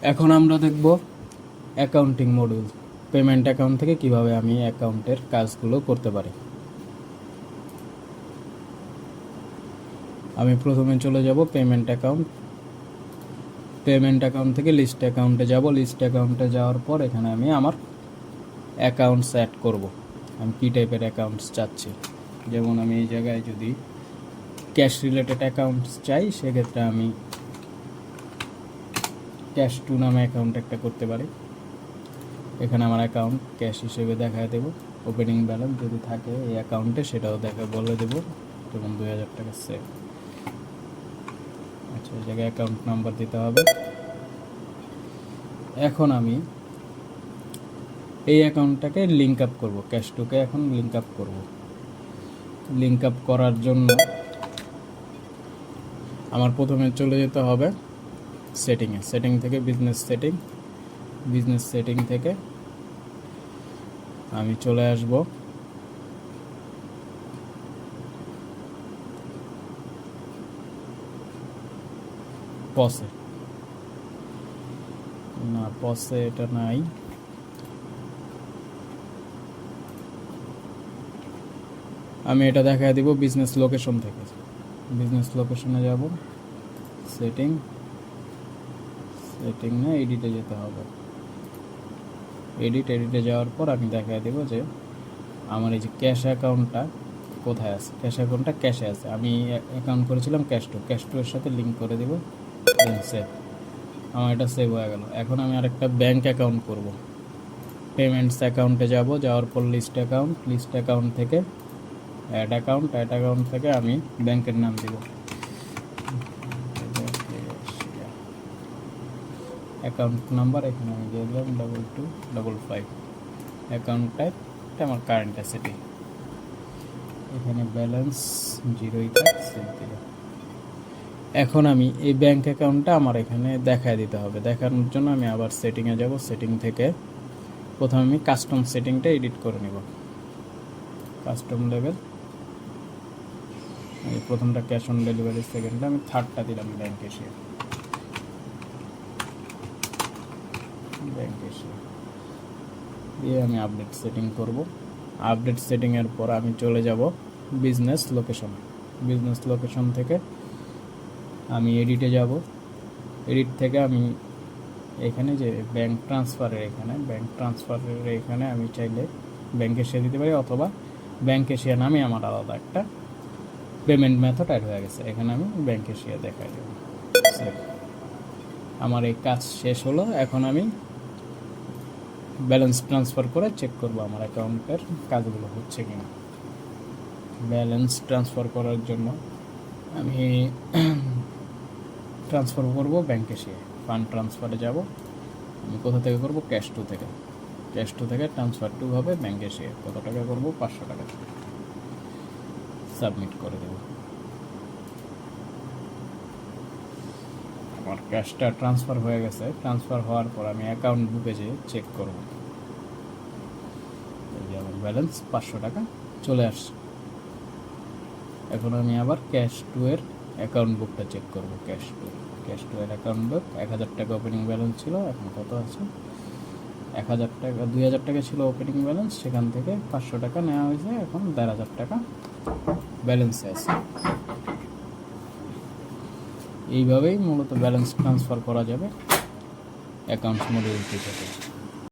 এখন আমরা দেখব অ্যাকাউন্টিং মডিউল। পেমেন্ট অ্যাকাউন্ট থেকে কিভাবে আমি অ্যাকাউন্টের কাজগুলো করতে পারি। আমি প্রথমে চলে যাব পেমেন্ট অ্যাকাউন্ট। পেমেন্ট অ্যাকাউন্ট থেকে লিস্ট অ্যাকাউন্টে যাব। লিস্ট অ্যাকাউন্টে যাওয়ার পর এখানে আমি আমার অ্যাকাউন্টস অ্যাড করব। আমি কী টাইপের অ্যাকাউন্টস চাচ্ছি, যেমন আমি এই জায়গায় যদি ক্যাশ রিলেটেড অ্যাকাউন্টস চাই, সেক্ষেত্রে আমি ক্যাশ টু নামে অ্যাকাউন্ট একটা করতে পারি। এখানে আমার অ্যাকাউন্ট ক্যাশ হিসেবে দেখায় দেব। ওপেনিং ব্যালেন্স যদি থাকে এই অ্যাকাউন্টে সেটাও বলে দেব, যেমন 2000 টাকা সেভ। আচ্ছা, এই জায়গায় অ্যাকাউন্ট নাম্বার দিতে হবে। এখন আমি এই অ্যাকাউন্টটাকে লিঙ্ক আপ করবো, ক্যাশ টুকে এখন লিঙ্ক আপ করব। লিঙ্ক আপ করার জন্য আমার প্রথমে চলে যেতে হবে সেটিংয়ে। সেটিং থেকে বিজনেস সেটিং থেকে আমি চলে আসব পসে। না, পসে এটা নাই। আমি এটা দেখায় দিব বিজনেস লোকেশন থেকে। বিজনেস লোকেশনে যাব, সেটিং না, এডিটে যেতে হবে। এডিটে যাওয়ার পর আমি দেখায় দেব যে আমার এই যে ক্যাশ অ্যাকাউন্টটা কোথায় আছে। ক্যাশ অ্যাকাউন্টটা ক্যাশে আছে। আমি অ্যাকাউন্ট করেছিলাম ক্যাশ টু এর সাথে লিঙ্ক করে দেব, দেন সেভ। আমার এটা সেভ হয়ে গেল। এখন আমি আরেকটা ব্যাংক অ্যাকাউন্ট করব। পেমেন্টস অ্যাকাউন্টে যাওয়ার পর লিস্ট অ্যাকাউন্ট থেকে অ্যাড অ্যাকাউন্ট থেকে আমি ব্যাংকের নাম দেব। অ্যাকাউন্ট নাম্বার এখানে আমি দিয়ে দিলাম 2255। অ্যাকাউন্ট টাইপ আমার কারেন্ট অ্যাসেটই। এখানে ব্যালেন্স 0ই থাক, সেভ দিলাম। এখন আমি এই ব্যাংক অ্যাকাউন্টটা আমার এখানে দেখায় দিতে হবে। দেখানোর জন্য আমি আবার সেটিংয়ে যাব। সেটিং থেকে প্রথমে আমি কাস্টম সেটিংটা এডিট করে নেব। কাস্টম লেভেল, এই প্রথমটা ক্যাশ অন ডেলিভারি, সেকেন্ডটা আমি থার্ডটা দিলাম ব্যাংক এশিয়া। দিয়ে আমি আপডেট সেটিং করব। আপডেট সেটিংয়ের পর আমি চলে যাব বিজনেস লোকেশন থেকে আমি এডিটে যাব। এডিট থেকে আমি এখানে যে ব্যাংক ট্রান্সফারের এখানে আমি চাইলে ব্যাংক এশিয়া দিতে পারি, অথবা ব্যাংক এশিয়া নামে আমার আলাদা একটা পেমেন্ট মেথড অ্যাড হয়ে গেছে। এখানে আমি ব্যাংক এশিয়া দেখাই দেব। আমার এই কাজ শেষ হলো। এখন আমি ব্যালেন্স ট্রান্সফার করে চেক করব আমার অ্যাকাউন্টের কাজগুলো হচ্ছে কিনা। ব্যালেন্স ট্রান্সফার করার জন্য আমি ট্রান্সফার করব ব্যাংক এশিয়া। ফান্ড ট্রান্সফারে যাব। আমি কোথা থেকে করব? ক্যাশ টু থেকে। ক্যাশ টু থেকে ট্রান্সফার টু হবে ব্যাংক এশিয়া। কত টাকা করব? 500 টাকা। সাবমিট করে দেব। আমার ক্যাশটা ট্রান্সফার হয়ে গেছে। ট্রান্সফার হওয়ার পর আমি অ্যাকাউন্ট বুকে যেয়ে চেক করব। এই যে আমার ব্যালেন্স 500 টাকা চলে আসছে। এখন আমি আবার ক্যাশ টু এর অ্যাকাউন্ট বুকটা চেক করব। ক্যাশ টু এর অ্যাকাউন্ট বুক 1000 টাকা ওপেনিং ব্যালেন্স ছিল, এখন কত আছে? 1000 টাকা, 2000 টাকা ছিল ওপেনিং ব্যালেন্স, সেখান থেকে 500 টাকা নেওয়া হয়েছে। এখন 1500 টাকা ব্যালেন্সে আছে। এইভাবেই মূলত ব্যালেন্স ট্রান্সফার করা যাবে অ্যাকাউন্টস মডিউলটি থেকে।